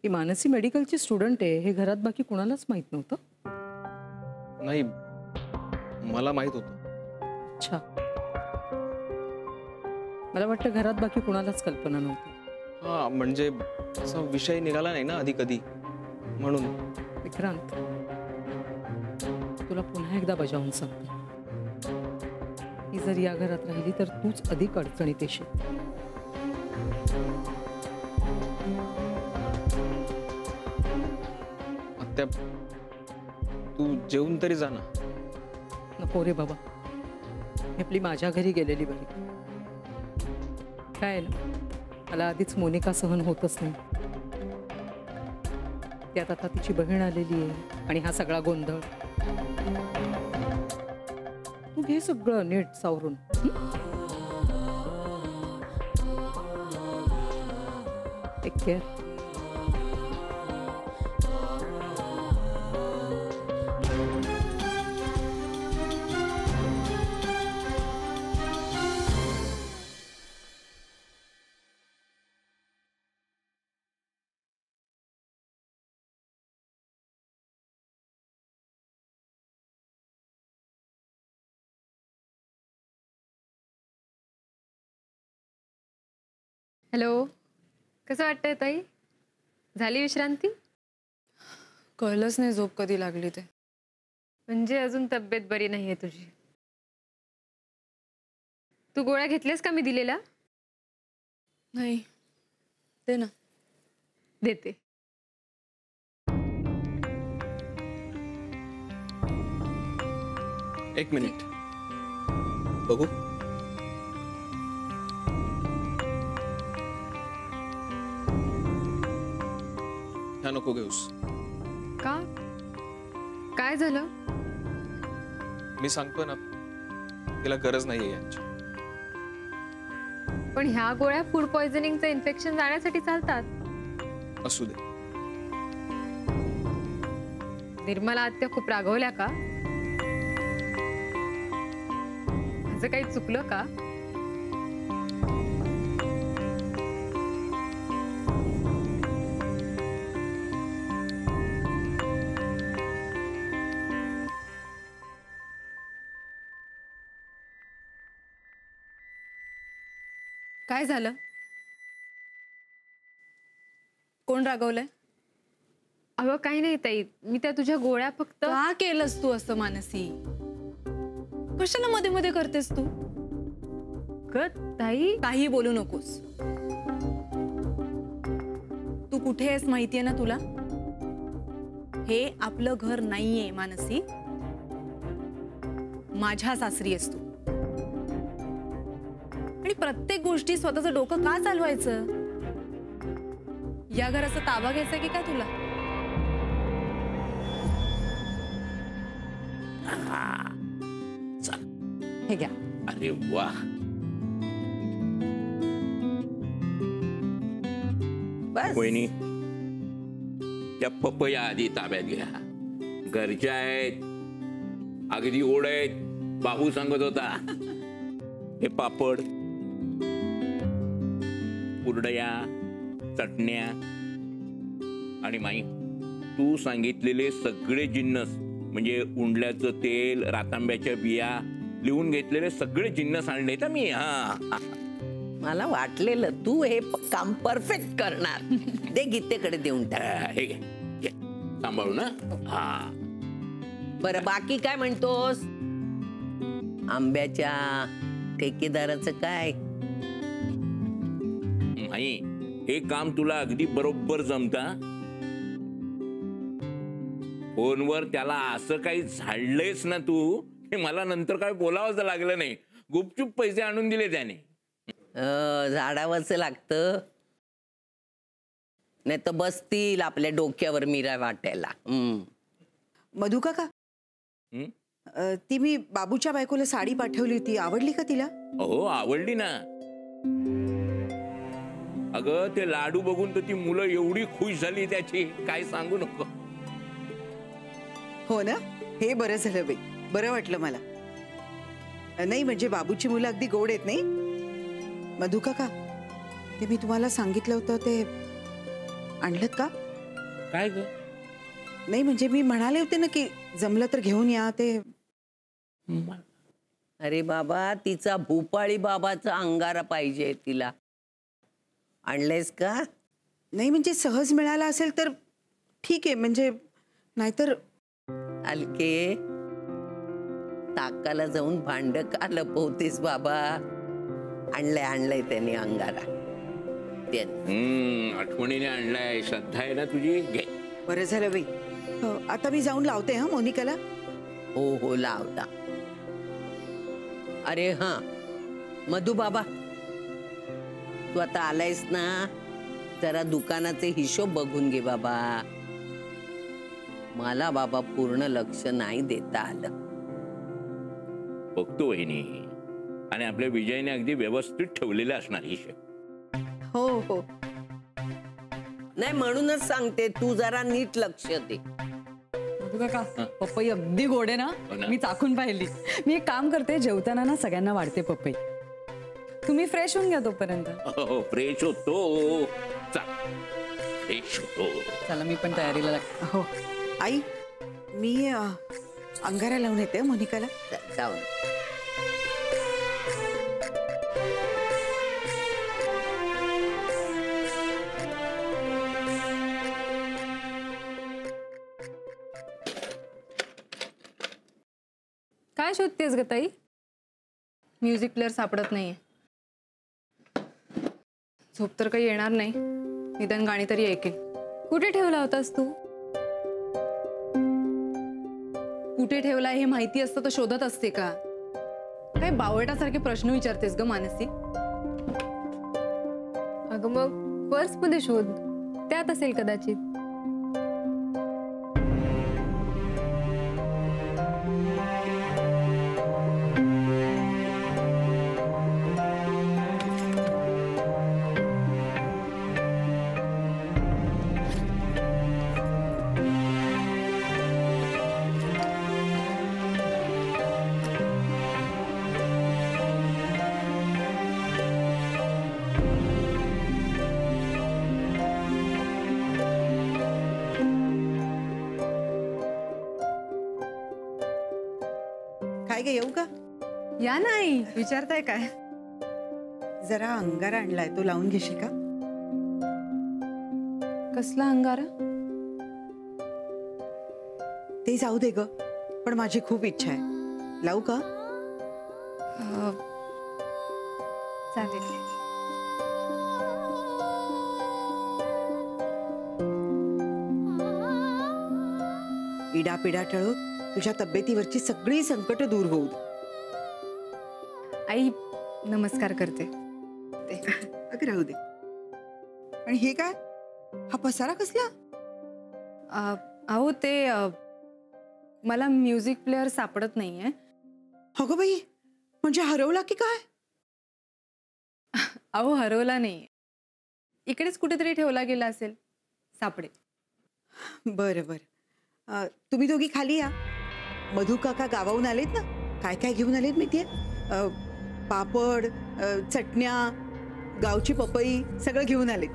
की मानसी मेडिकलची स्टुडंट आहे हे घरात बाकी कोणालाच माहित नव्हतं? नाही, मला माहित होतं. अच्छा. मला वाटतं घरात बाकी कोणालाच कल्पना नव्हती. हा, म्हणजे असा विषय निघाला नाही ना आधी कधी, म्हणून. विक्रांत, तुला पुन्हा एकदा बजावून सांगते, ही जर या घरात राहिली तर तूच अधिक अडचणीत येशील. आत्या, तू जेवून तरी जा ना. नको रे बाबा, मी आपली माझ्या घरी गेलेली बरी. काय आहे ना, मला आधीच मोनिका सहन होतच नाही. त्यात आता तिची बहीण आलेली आहे आणि हा सगळा गोंधळ. तू घे सगळं नीट सावरून. Take care. हॅलो, कसं वाटतंय ताई? झाली विश्रांती? कळलंच नाही झोप कधी लागली ते. म्हणजे अजून तब्येत बरी नाहीये तुझी? तू गोळ्या घेतल्यास का मी दिलेला? नाही, दे ना. देते. एक मिनिट बघू. ह्या नको घेऊस. का? काय झालं? मी सांगतो ना, तिला गरज नाहीये यांची. पण ह्या गोळ्या फूड पॉइझनिंगचं इन्फेक्शन जाण्यासाठी चालतात. असू दे. निर्मला आत्या खूप रागवल्या का? माझं काही चुकलं का? काय झालं? कोण रागवलंय? अगं काही नाही ताई, मी त्या तुझ्या गोळ्या फक्त. का केलंस तू असं मानसी? कशाला मध्ये मध्ये करतेस तू? ताई काही बोलू नकोस. तू कुठे आहेस माहितीये ना तुला? हे आपलं घर नाहीये मानसी. माझ्या सासरी आहेस तू. आणि प्रत्येक गोष्टी स्वतःचं डोकं का चालवायचं? या घराचा ताबा घ्यायचा की काय तुला? हे घ्या. अरे वाह, बस. वहिनी, त्या पपया आधी ताब्यात घ्या. घरच्या आहेत, अगदी ओढ आहेत. बाबू सांगत होता. हे पापड, कुरडया, चटण्या आणि माई तू सांगितलेले सगळे जिन्नस, म्हणजे उंडल्याचं तेल, रातांब्याच्या बिया, लिहून घेतलेले सगळे जिन्नस आणले तर मी. हा, मला वाटलेलं तू हे काम परफेक्ट करणार. दे गीतेकडे देऊन टाक. हे घे, सांभाळू ना. हा, बरं, बाकी काय म्हणतोस? आंब्याच्या ठेकेदाराचं काय? माई हे काम तुला अगदी बरोबर जमता. फोनवर त्याला असं काही झाडलंयस ना तू, हे मला नंतर काय बोलावंच लागलं नाही. गुपचूप पैसे आणून दिले त्याने. झाडावंच लागतं, नाही तर बसतील आपल्या डोक्यावर मिरा वाटायला. मधु काका, ती मी बाबूच्या बायकोला साडी पाठवली होती, आवडली का तिला? हो, आवडली ना. अगं ते लाडू बघून तर ती मुलं एवढी खुश झाली त्याची, काय सांगू नको. हो ना, हे बरं झालं बाई, बरं वाटलं मला. नाही म्हणजे बाबूची मुलं अगदी गोड आहेत नाही? मधु काका, ते मी तुम्हाला सांगितलं होतं ते आणलत का? काय ग? नाही म्हणजे मी म्हणाले होते ना की जमलं तर घेऊन या ते. अरे बाबा, तिचा भूपाळी बाबाचा अंगारा पाहिजे तिला. आणलेस का? नाही म्हणजे सहज मिळाला असेल तर ठीक आहे, म्हणजे नाहीतर. अलके, ताकाला जाऊन भांड का लपवतेस बाबा? आणलंय त्यांनी अंगारा. आठवणीने आणलाय. श्रद्धा आहे ना तुझी. घे. बरं झालं बाई. आता मी जाऊन लावते हा मोनिकाला. हो लावता. अरे हा मधू बाबा, तू आता आलायस ना, जरा दुकानाचे हिशोब बघून घे बाबा. मला बाबा पूर्ण लक्ष नाही देता आलं. बघतो वहिनी. आणि आपल्या विजयने अगदी व्यवस्थित ठेवलेला असणार हिशोब. हो. नाही म्हणूनच सांगते, तू जरा नीट लक्ष दे. काका, पपई अगदी गोड आहे ना. मी चाखून पाहिली. मी एक काम करते, जेवताना ना सगळ्यांना वाढते पपई. तुम्ही फ्रेश होऊन घ्या तोपर्यंत. फ्रेश होतो. फ्रेश होतो. चला मी पण तयारीला लागते. हो आई, मी अंगारा लावून येते मोनिकाला. जाऊन. काय शोधतेस ग ताई? म्युझिक प्लेअर सापडत नाहीये. झोप तर काही येणार नाही, निदान गाणी तरी ऐकेल. कुठे ठेवला होतास तू? कुठे ठेवला हे माहिती असतं तर शोधत असते का? काय बावळटासारखे प्रश्न विचारतेस ग मानसी? अगं मग पर्स मध्ये शोध, त्यात असेल कदाचित. काय ग, येऊ का? या नाही, विचारताय काय? जरा अंगारा आणलाय, तो लावून घेशील का? कसला अंगारा? ते जाऊ दे ग, पण माझी खूप इच्छा आहे. लावू का? चालेल. इडापिडा टळो, तुझ्या तब्येतीवरची सगळी संकट दूर होऊ. आई नमस्कार करते. अगं राहू दे. आणि हे काय, हा पसारा कसला? अहो ते मला म्युझिक प्लेअर सापडत नाहीये. अगं बाई, म्हणजे हरवला की काय? अहो हरवला नाहीये, इकडेच कुठेतरी ठेवला गेला असेल, सापडेल. बरं बरं. तुम्ही दोघी खाली या. मधू काका गावाहून आलेत ना, काय काय घेऊन आलेत माहितीये? पापड, चटण्या, गावची पपई, सगळं घेऊन आलेत.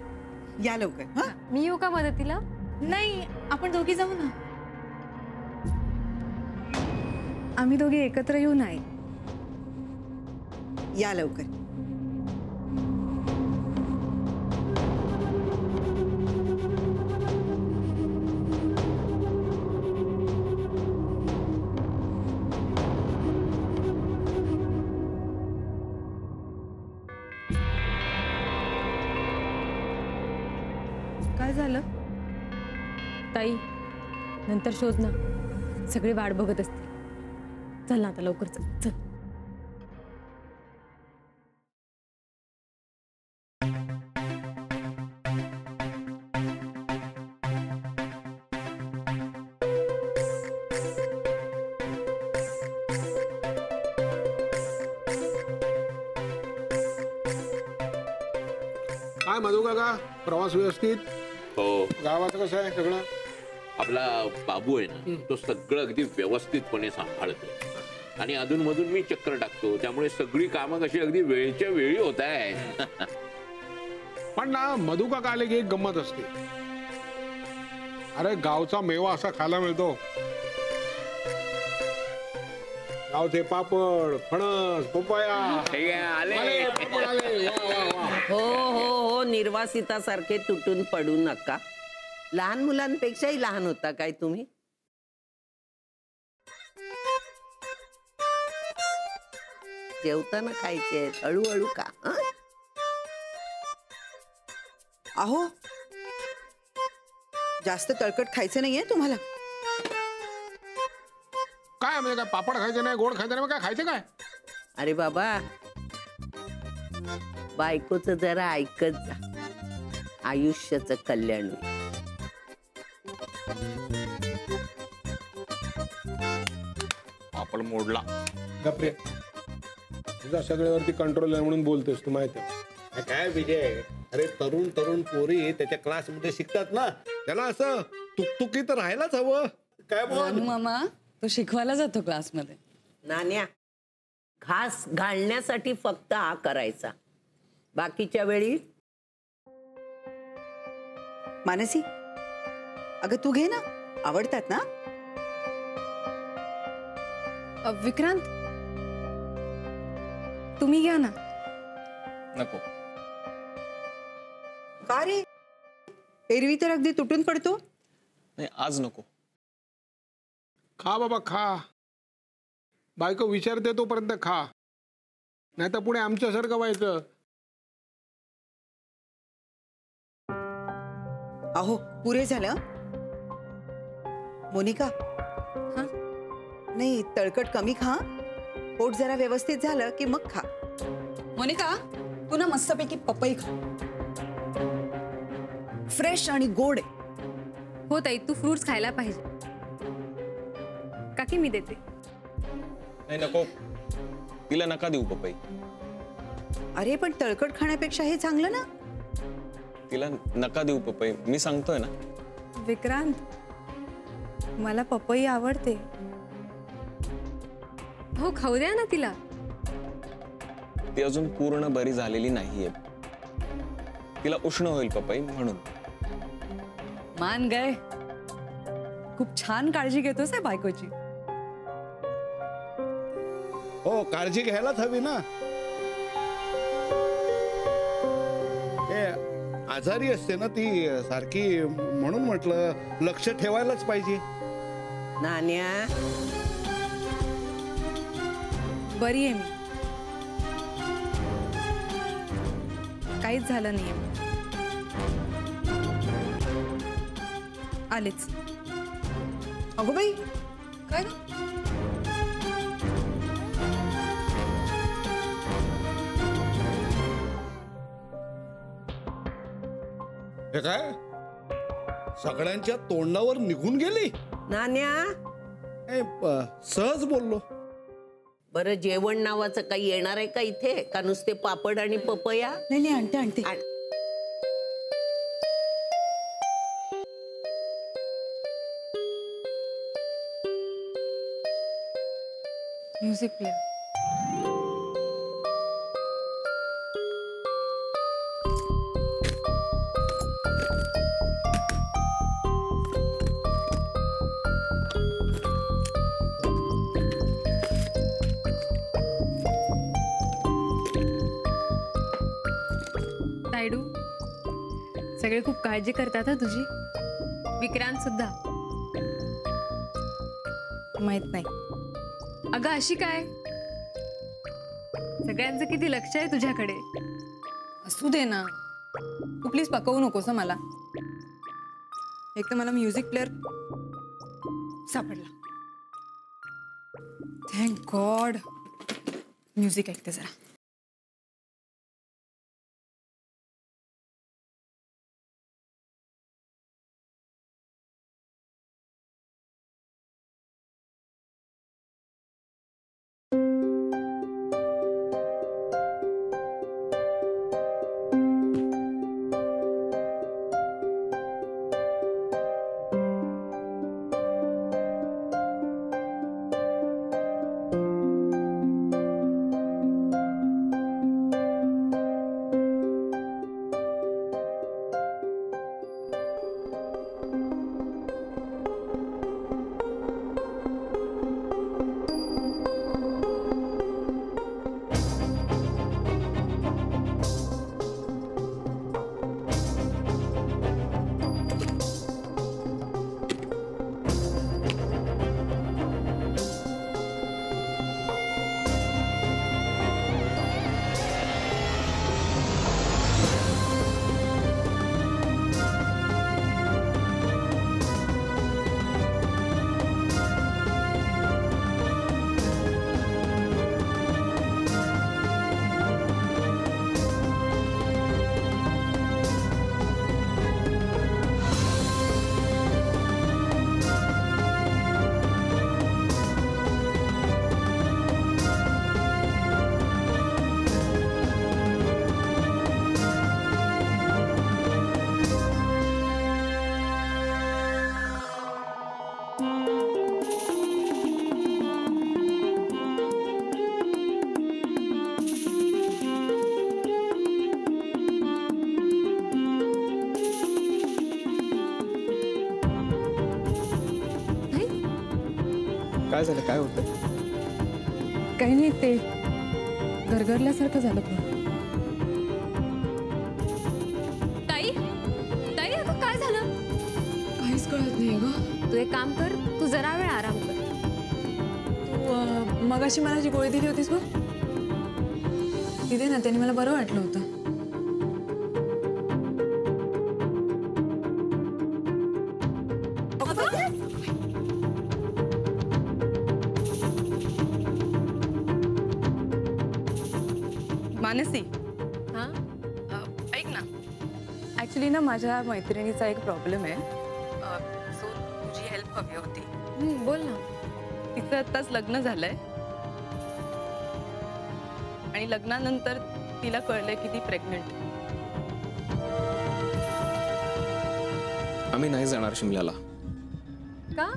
या लवकर. हा, मी येऊ का मदतीला? नाही, आपण दोघी जाऊ ना. आम्ही दोघी एकत्र येऊ नाही. या लवकर. काय झालं? ताई, नंतर शोध ना, सगळे वाट बघत असतील. चल ना आता लवकर, चल चल. काय मधू काका, प्रवास व्यवस्थित? हो. गावाचं कसं आहे सगळं? आपला बाबू आहे ना, तो सगळं अगदी व्यवस्थितपणे सांभाळतो. आणि अधूनमधून मी चक्कर टाकतो, त्यामुळे सगळी कामं कशी अगदी वेळच्या वेळी होत आहेत. पण ना मधू काका आले की एक गंमत असते. अरे गावचा मेवा असा खायला मिळतो. गावचे पापड, फणस, पपया. आले, पापड आले. वा, वा, वा. हो हो हो, निर्वासितासारखे तुटून पडू नका. लहान मुलांपेक्षाही लहान होता काय तुम्ही? जेवताना खायचे, हळूहळू का. अहो, जास्त तळकट खायचं नाहीये तुम्हाला. काय म्हणजे काय पापड खायचे नाही, गोड खायचे नाही, मग काय खायचं काय? अरे बाबा, बायकोचं जरा ऐकत जा, आयुष्याचं कल्याण होईल. पापड मोडला. गप्रे, तुझा सगळ्यावरती कंट्रोल आहे म्हणून बोलतोस तू, माहिती आहे. काय विजय, अरे तरुण तरुण पोरी त्याच्या क्लासमध्ये शिकतात ना, त्याला असं तुकतुकीत राहायलाच हवं. काय बोल रानू मामा तो शिकवायला जातो क्लासमध्ये. नाण्या, घास घालण्यासाठी फक्त हा करायचा, बाकीच्या वेळी. मानसी, अगं तू घे ना, आवडतात ना. विक्रांत, तुम्ही घ्या ना. नको. का रे, एरवी तर अगदी तुटून पडतो. नाही, आज नको. खा बाबा खा, बायको विचारते तोपर्यंत खा, नाही तर पुढे आमच्यासारखं व्हायचं. अहो, पुरे झालं. मोनिका, नाही तळकट कमी खा, पोट जरा व्यवस्थित झालं की मग खा. मोनिका, तू ना मस्तपैकी पपई खा, फ्रेश आणि गोड आहे. हो ताई, तू फ्रुट्स खायला पाहिजे. काकी मी देते. नाही नको, तिला नका देऊ पपई. अरे पण तळकट खाण्यापेक्षा हे चांगलं ना. तिला नका देऊ पपई, मी सांगतोय ना. विक्रांत, मला पपई आवडते. हो, खाऊ द्या ना तिला. ती अजून पूर्ण बरी झालेली नाहीये, तिला उष्ण होईल पपई म्हणून. मान गए, खूप छान काळजी घेतोस आहे बायकोची. हो, काळजी घ्यायलाच हवी ना. आजारी असते ना ती सारखी, म्हणून म्हटलं लक्ष ठेवायलाच पाहिजे. नाण्या, बरी आहे मी, काहीच झालं नाही. आलेच. अगो बाई, काय हे काय, सगळ्यांच्या तोंडावर निघून गेली. नाण्या, सहज बोललो. बरं, जेवण नावाचं काही येणार आहे का इथे, का नुसते पापड आणि पपया? नाही नाही, आणते आणते. Music player. तायडू, सगळे खूप काळजी करतात तुझी. विक्रांत सुद्धा. माहित नाही. अगं अशी काय, सगळ्यांचं किती लक्ष आहे तुझ्याकडे. असू दे ना, तू प्लीज पकवू नकोस मला. एक तर मला म्युझिक प्लेअर सापडला. Thank God. म्युझिक ऐकते जरा. काय झालं? काय होतं? काही नाही, ते गरगरल्यासारखं झालं थोडं. ताई ताई, अगं काय झालं? काहीच कळत नाही ग. तू एक काम कर, तू जरा वेळ आराम कर. तू मगाशी मला जी गोळी दिली होतीस बघ, तिथे ना त्याने मला बरं वाटलं होतं. मानसी, हां, ऐक ना, ऍक्च्युली ना माझ्या मैत्रिणीचा एक प्रॉब्लेम आहे, सो तुझी हेल्प हवी होती. बोल ना. तिचं आत्ताच लग्न झालंय आणि लग्नानंतर तिला कळलंय की ती प्रेग्नंट. आम्ही नाही जाणार शिमल्याला. का?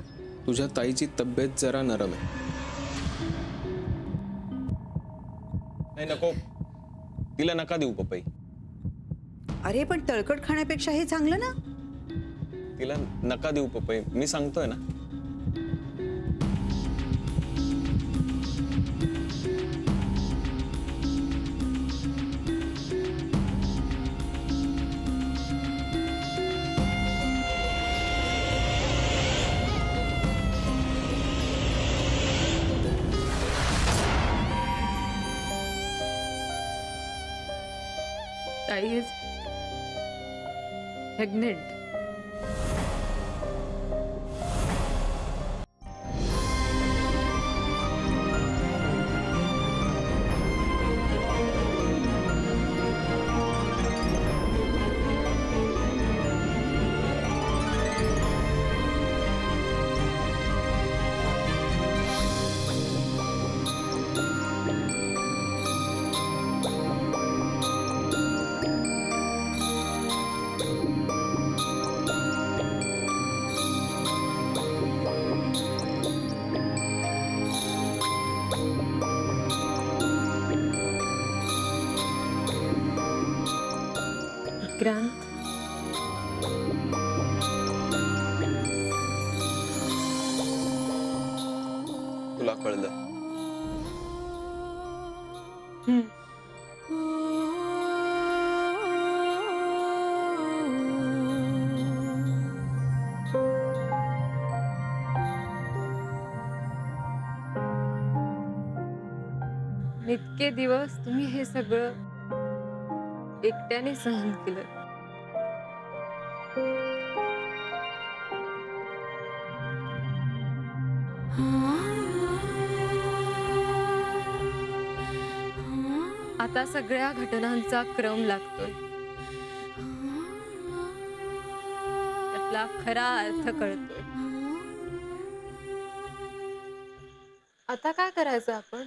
तुझ्या ताईची तब्येत जरा नरम आहे. नाही नको, तिला नका देऊ पपई. अरे पण तळकट खाण्यापेक्षा हे चांगलं ना. तिला नका देऊ पपई, मी सांगतोय ना. ताई इज प्रेग्नेंट. विक्रांत, तुला कळलं? इतके दिवस तुम्ही हे सगळं एकट्याने सहन केलं. आता सगळ्या घटनांचा क्रम लागतोय. त्यातला खरा अर्थ कळतोय. आता काय करायचं आपण?